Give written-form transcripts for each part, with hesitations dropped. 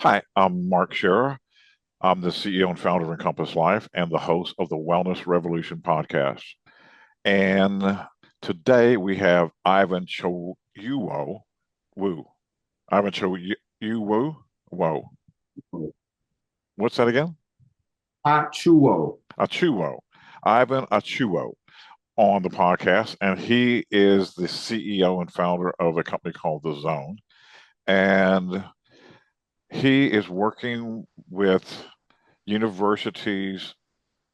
Hi, I'm Mark Scherer. I'm the CEO and founder of Encompass Life and the host of the Wellness Revolution podcast. And today we have Ivan Tchatchouwo. Woo. Ivan Tchatchouwo. Whoa. What's that again? Tchatchouwo. Achuo. Ivan Achuo on the podcast. And he is the CEO and founder of a company called The Zone. And he is working with universities,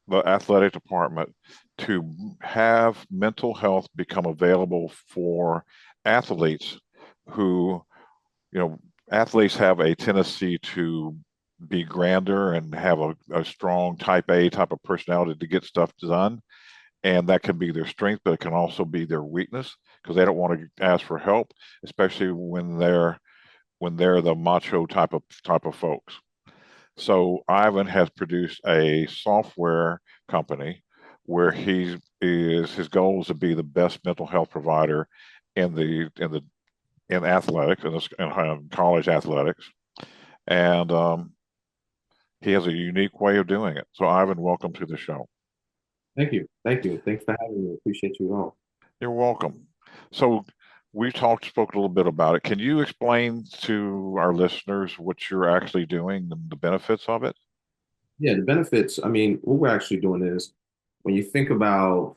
the athletic department, to have mental health become available for athletes who, you know, athletes have a tendency to be grander and have a strong type A type of personality to get stuff done. And that can be their strength, but it can also be their weakness because they don't want to ask for help, especially when they're the macho type of folks. So Ivan has produced a software company where his goal is to be the best mental health provider in athletics in college athletics, and he has a unique way of doing it. So Ivan, welcome to the show. Thank you. Thank you. Thanks for having me. Appreciate you all. You're welcome. So we spoke a little bit about it. Can you explain to our listeners what you're actually doing and the benefits of it? Yeah, the benefits, what we're actually doing is when you think about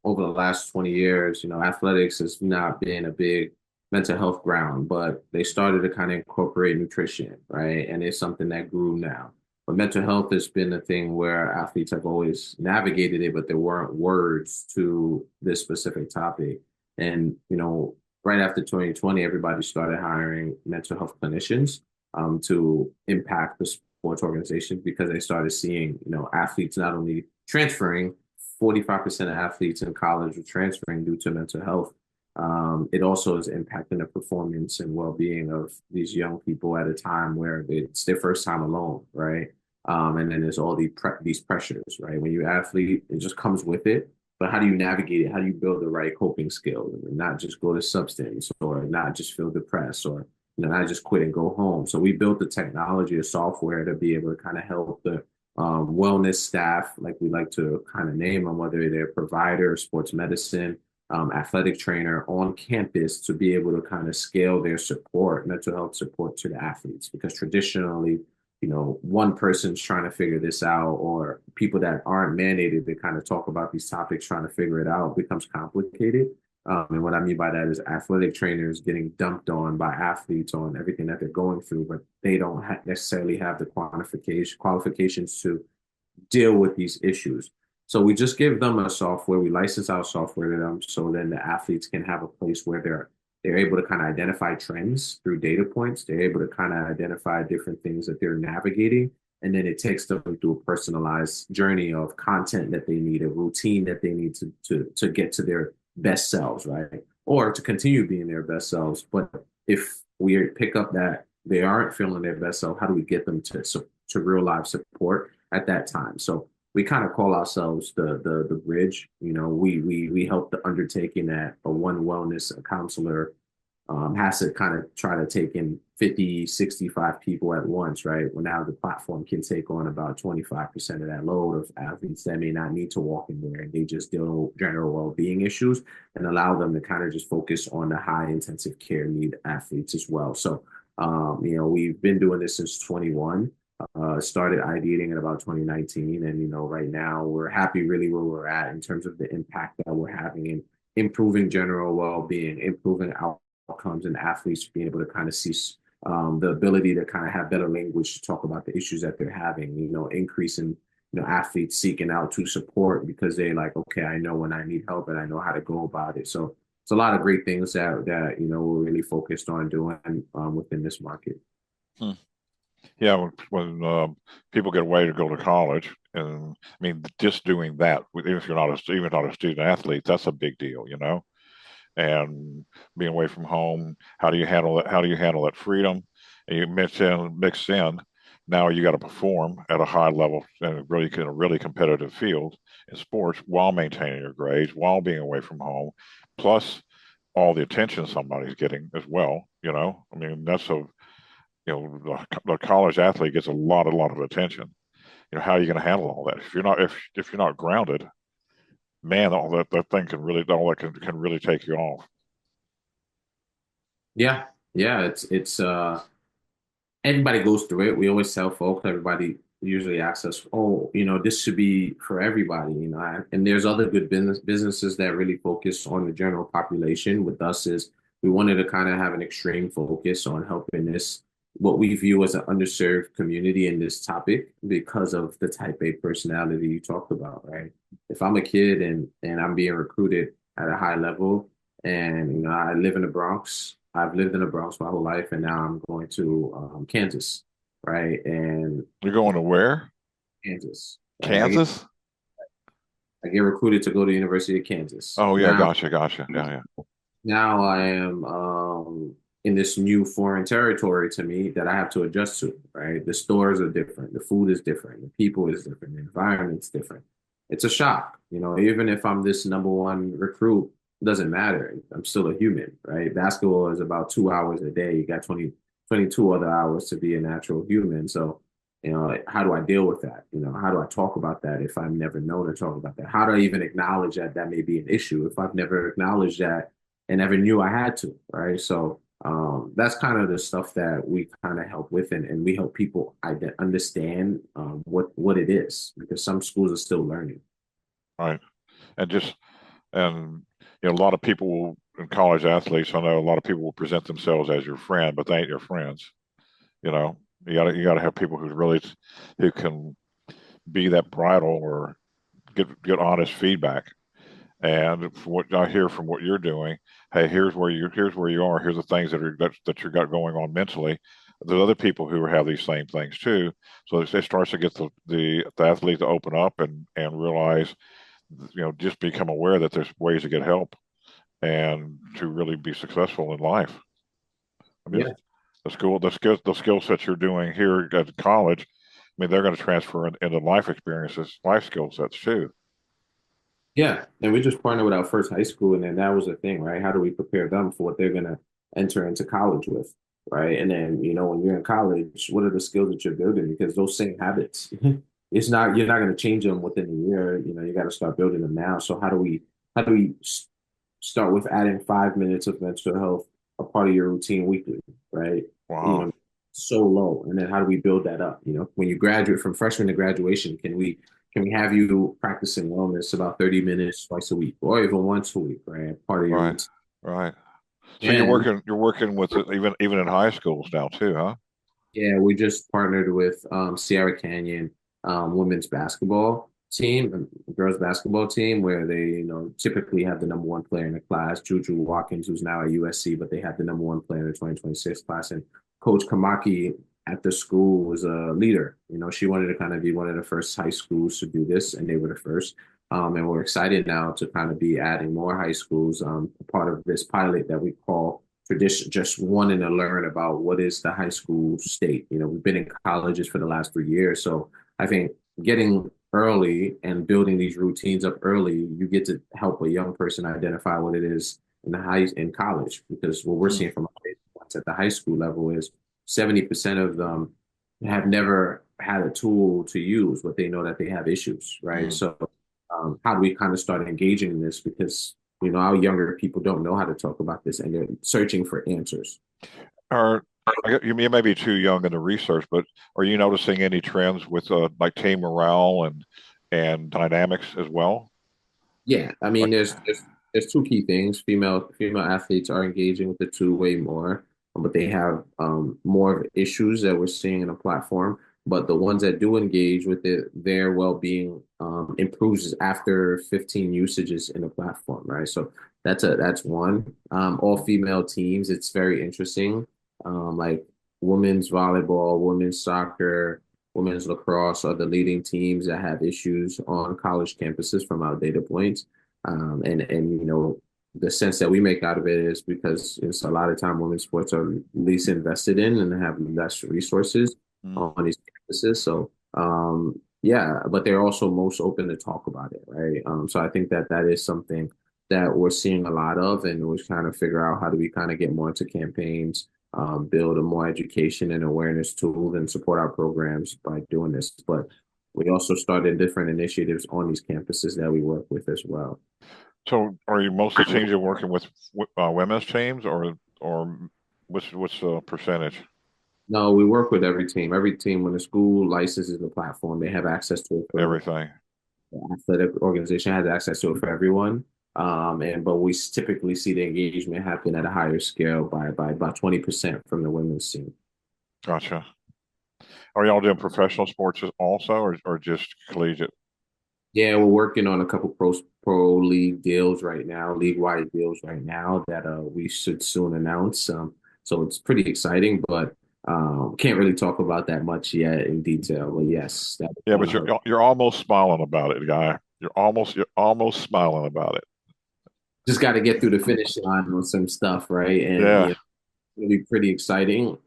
over the last 20 years, athletics has not been a big mental health ground, but they started to kind of incorporate nutrition, right? And it's something that grew now. But mental health has been a thing where athletes have always navigated it, but there weren't words to this specific topic. And, right after 2020, everybody started hiring mental health clinicians to impact the sports organizations because they started seeing, athletes not only transferring, 45% of athletes in college are transferring due to mental health. It also is impacting the performance and well-being of these young people at a time where it's their first time alone, right? And then there's all these pressures, right? When you're an athlete, it just comes with it. But how do you navigate it? How do you build the right coping skills and not just go to substance or not just feel depressed or not just quit and go home? So we built the technology, the software to be able to kind of help the wellness staff, like we like to kind of name them, whether they're provider, sports medicine, athletic trainer on campus to be able to kind of scale their support, mental health support to the athletes. Because traditionally, one person's trying to figure this out, or people that aren't mandated to kind of talk about these topics, trying to figure it out becomes complicated. And what I mean by that is athletic trainers getting dumped on by athletes on everything that they're going through, but they don't necessarily have the qualifications to deal with these issues. So we just give them a software, we license our software to them so then the athletes can have a place where they're able to kind of identify trends through data points. They're able to kind of identify different things that they're navigating. And then it takes them through a personalized journey of content that they need, a routine that they need to get to their best selves, right? Or to continue being their best selves. But if we pick up that they aren't feeling their best self, how do we get them to real life support at that time? So we kind of call ourselves the bridge. We help the undertaking that a one wellness counselor has to kind of try to take in 50, 65 people at once, right? Well, now the platform can take on about 25% of that load of athletes that may not need to walk in there and they just deal with general well-being issues and allow them to kind of just focus on the high intensive care need athletes as well. So, we've been doing this since 21. Started ideating in about 2019, and right now we're happy really where we're at in terms of the impact that we're having in improving general well-being, improving outcomes, and athletes being able to kind of see the ability to kind of have better language to talk about the issues that they're having. Increasing athletes seeking out to support because they're like, okay, I know when I need help and I know how to go about it. So it's a lot of great things that we're really focused on doing within this market. Hmm. Yeah, when people get away to go to college, and I mean, just doing that, even if you're not a student athlete, that's a big deal. And being away from home, how do you handle that? How do you handle that freedom? And you mix in. Now you got to perform at a high level and really in a really competitive field in sports while maintaining your grades, while being away from home, plus all the attention somebody's getting as well. I mean, the college athlete gets a lot of attention. How are you going to handle all that if you're not grounded? Man, all that thing can really all that can really take you off. Yeah, yeah, it's everybody goes through it. We always tell folks, everybody usually asks us, oh, this should be for everybody, and there's other good businesses that really focus on the general population. With us is we wanted to kind of have an extreme focus on helping this, what we view as an underserved community in this topic because of the type A personality you talked about, right? If I'm a kid and I'm being recruited at a high level and I live in the Bronx. I've lived in the Bronx my whole life, and now I'm going to Kansas, right? And You're going to where? Kansas, right? Kansas? I get recruited to go to the University of Kansas. Oh yeah, Now, gotcha. Yeah, yeah. now I am in this new foreign territory to me that I have to adjust to, right? The stores are different, the food is different, the people is different, the environment's different. It's a shock, even if I'm this number one recruit, it doesn't matter. I'm still a human, right? Basketball is about 2 hours a day. You got 22 other hours to be a natural human. So, how do I deal with that? How do I talk about that if I've never known to talk about that? How do I even acknowledge that that may be an issue if I've never acknowledged that and never knew I had to, right? So that's kind of the stuff that we kind of help with, and we help people understand what it is because some schools are still learning. Right. And just and a lot of people in college athletes, I know a lot of people will present themselves as your friend, but they ain't your friends. You know, you gotta have people who can be that bridle or get honest feedback. And from what I hear from what you're doing, hey, here's where you are. Here's the things that you got going on mentally. There's other people who have these same things too. So it starts to get the athlete to open up and realize, just become aware that there's ways to get help and to really be successful in life. I mean, Yeah. the skill sets you're doing here at college, I mean, they're going to transfer into life experiences, life skill sets too. Yeah, and we just partnered with our first high school, and then that was the thing, right? How do we prepare them for what they're gonna enter into college with, right? And then, when you're in college, what are the skills that you're building? Because those same habits, you're not gonna change them within a year. You got to start building them now. So how do we start with adding 5 minutes of mental health a part of your routine weekly, right? You Wow. know, so low, and then how do we build that up? When you graduate from freshman to graduation, can we have you practicing wellness about 30 minutes twice a week or even once a week, right? Part of your Right. routine. Right. So And you're working with it even in high schools now too, huh? yeah, we just partnered with Sierra Canyon women's basketball team, girls basketball team, where they, typically have the number one player in the class, Juju Watkins, who's now at USC, but they have the number one player in the 2026 class. And Coach Kamaki at the school was a leader. She wanted to kind of be one of the first high schools to do this, and they were the first. And we're excited now to kind of be adding more high schools, part of this pilot that we call tradition, just wanting to learn about what is the high school state. We've been in colleges for the last 3 years. So I think getting early and building these routines up early, you get to help a young person identify what it is in college. Because what we're Hmm. seeing from at the high school level is 70% of them have never had a tool to use, but they know that they have issues, right? Hmm. So how do we kind of start engaging in this? Because our younger people don't know how to talk about this, and they're searching for answers. Are you may be too young in the research, but are you noticing any trends with like team morale and dynamics as well? Yeah, I mean, Like, there's two key things. Female athletes are engaging with the two way more, but they have more of issues that we're seeing in a platform. But the ones that do engage with it, their well-being improves after 15 usages in the platform, right? So that's one. All female teams, it's very interesting. Like women's volleyball, women's soccer, women's lacrosse are the leading teams that have issues on college campuses from our data points. And the sense that we make out of it is because it's a lot of time women's sports are least invested in and have less resources mm, on these campuses. So yeah, but they're also most open to talk about it, right? So I think that that is something that we're seeing a lot of, and we're trying to figure out how do we kind of get more into campaigns build a more education and awareness tool and support our programs by doing this. But we also started different initiatives on these campuses that we work with as well. So, are you most of the teams you're working with women's teams, or what's the percentage? No, we work with every team. Every team, when the school licenses the platform, they have access to it for Everything. the athletic organization has access to it for everyone. But we typically see the engagement happen at a higher scale by about 20% from the women's team. Gotcha. Are y'all doing professional sports also, or just collegiate? Yeah, we're working on a couple pro league deals right now, league wide deals right now that we should soon announce. So it's pretty exciting, but can't really talk about that much yet in detail. But yes, that is Yeah, on but the you're horizon. you're almost smiling about it, guy. You're almost smiling about it. Just got to get through the finish line on some stuff, right? And Yeah, you know, it'll be pretty exciting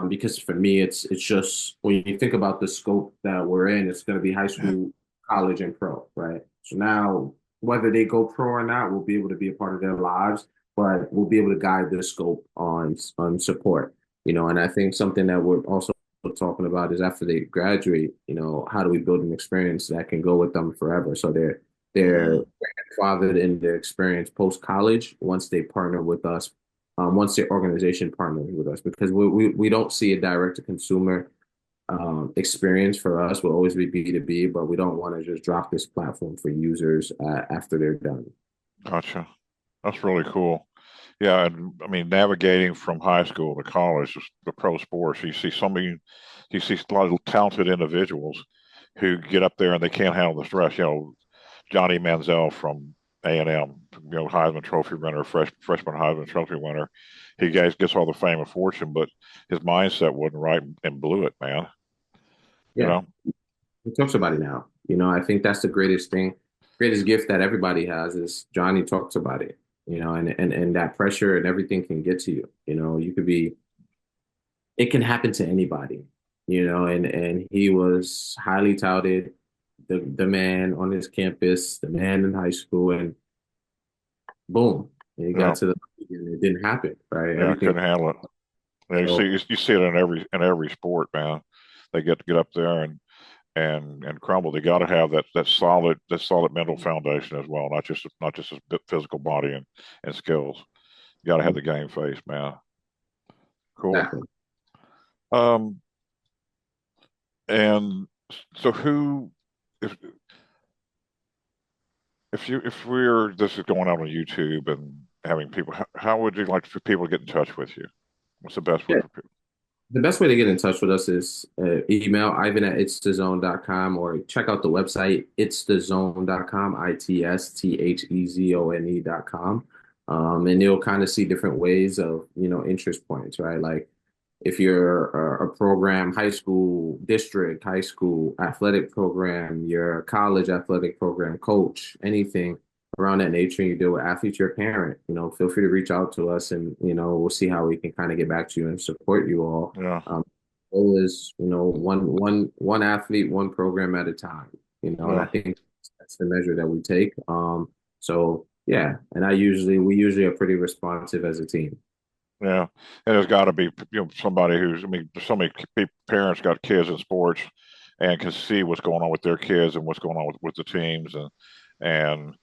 because for me, it's just when you think about the scope that we're in, it's going to be high school, college, and pro, right? So now, whether they go pro or not, we'll be able to be a part of their lives, but we'll be able to guide the scope on support, you know. And I think something that we're also talking about is after they graduate, you know, how do we build an experience that can go with them forever? So they're hmm grandfathered in their experience post college once they partner with us once the organization partners with us because we don't see a direct to consumer experience for us. Will always be B2B, but we don't want to just drop this platform for users after they're done. gotcha. That's really cool. Yeah, and I mean, navigating from high school to college, the pro sports, you see a lot of talented individuals who get up there and they can't handle the stress. Johnny Manziel from A&M, Heisman Trophy winner, freshman Heisman Trophy winner. He gets all the fame and fortune, but his mindset wasn't right and blew it, man. You Yeah, know? he talks about it now. You know, I think that's the greatest thing, greatest gift that everybody has is Johnny talks about it. You know, and that pressure and everything can get to you. You know, you could be it can happen to anybody, you know, and he was highly touted, the man on his campus, the man in high school, and boom, and he got Yeah, to the and it didn't happen, right? yeah, I Everything. couldn't handle it. Yeah, So you see it in every sport, man. They get up there and crumble. They got to have that solid mental foundation as well, not just a physical body and skills. You got to have the game face, man. Cool. exactly. Um, and so who, if if we're this is going out on YouTube and having people, how would you like for people to get in touch with you? What's the best way Yeah. for people? The best way to get in touch with us is email ivan@itsthezone.com or check out the website itsthezone.com, itsthezone.com. And you'll kind of see different ways of, you know, interest points, right? Like if you're a program, high school district, high school athletic program, your college athletic program coach, anything around that nature, and you deal with athletes, you're a parent, you know, feel free to reach out to us and, you know, we'll see how we can kind of get back to you and support you all. Yeah, Goal is, you know, one athlete, one program at a time, you know, and I yeah, think that's the measure that we take. So yeah, and we usually are pretty responsive as a team. yeah. And there's got to be somebody I mean, so many parents got kids in sports and can see what's going on with their kids and what's going on with the teams and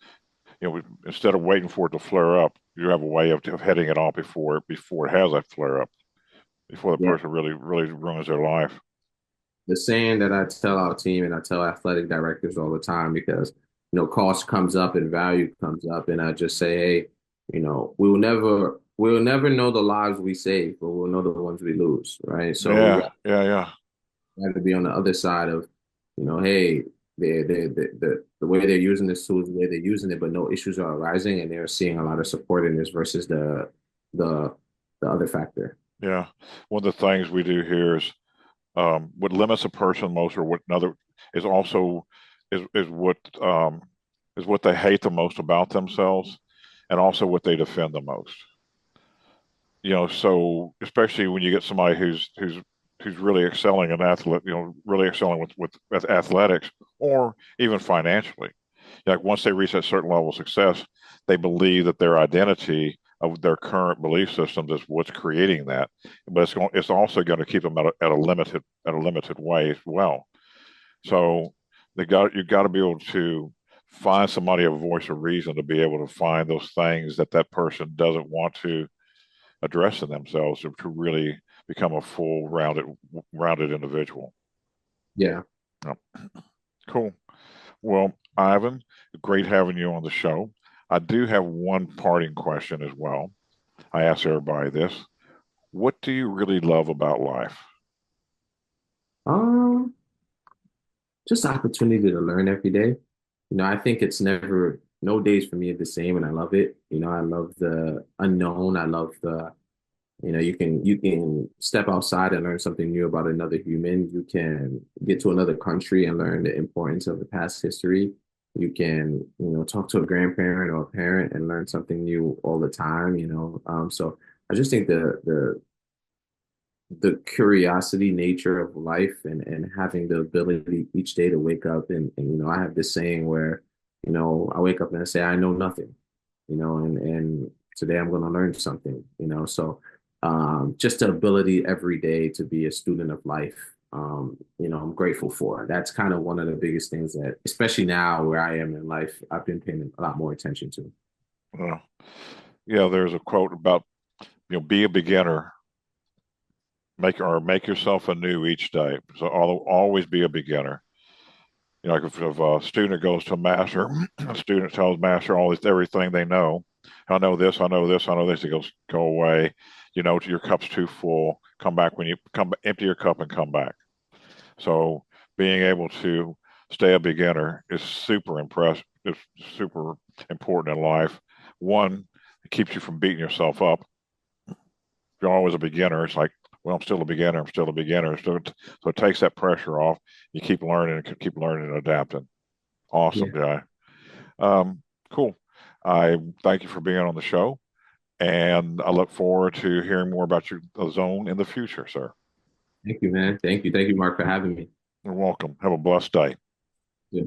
instead of waiting for it to flare up, you have a way of heading it off before it has that flare up, before the Yeah. person really ruins their life. The saying that I tell our team and I tell athletic directors all the time because you know cost comes up and value comes up, and I just say, hey, you know, we'll never know the lives we save, but we'll know the ones we lose, right? So we Yeah, yeah, yeah, have to be on the other side of, you know, hey, the way they're using this tool is the way they're using it, but no issues are arising, and they're seeing a lot of support in this versus the the other factor. yeah. One of the things we do here is what limits a person most, or what another is also is what they hate the most about themselves, and also what they defend the most. So especially when you get somebody who's really excelling in really excelling with athletics or even financially. Like once they reach that certain level of success, they believe that their identity of their current belief systems is what's creating that. But it's also going to keep them at a limited way as well. So you got to be able to find somebody, a voice of reason, to be able to find those things that that person doesn't want to address in themselves to really become a full rounded individual. Yeah. Yep. Cool. Well, Ivan, great having you on the show. I do have one parting question as well. I ask everybody this. What do you really love about life? Um, just opportunity to learn every day. I think it's never, no days for me are the same, and I love it. I love the unknown. I love you can step outside and learn something new about another human. You can get to another country and learn the importance of the past history. You can, talk to a grandparent or a parent and learn something new all the time. So I just think the curiosity nature of life and having the ability each day to wake up and I have this saying where, I wake up and I say, I know nothing, and today I'm going to learn something. So just the ability every day to be a student of life, I'm grateful for. That's kind of one of the biggest things that, especially now where I am in life, I've been paying a lot more attention to. Uh, yeah, there's a quote about, be a beginner, make yourself anew each day. So always be a beginner. Like if a student goes to a master, a student tells master everything they know. I know this, I know this, I know this. He goes, go away. Your cup's too full. Come back when you come, empty your cup and come back. So being able to stay a beginner is super impressive. It's super important in life. One, it keeps you from beating yourself up. If you're always a beginner, it's like, well, I'm still a beginner. I'm still a beginner. So it takes that pressure off. You keep learning and adapting. Awesome, Yeah. guy. Cool. I thank you for being on the show, and I look forward to hearing more about your zone in the future, sir. Thank you, man. Thank you. Thank you, Mark, for having me. You're welcome. Have a blessed day. Yeah.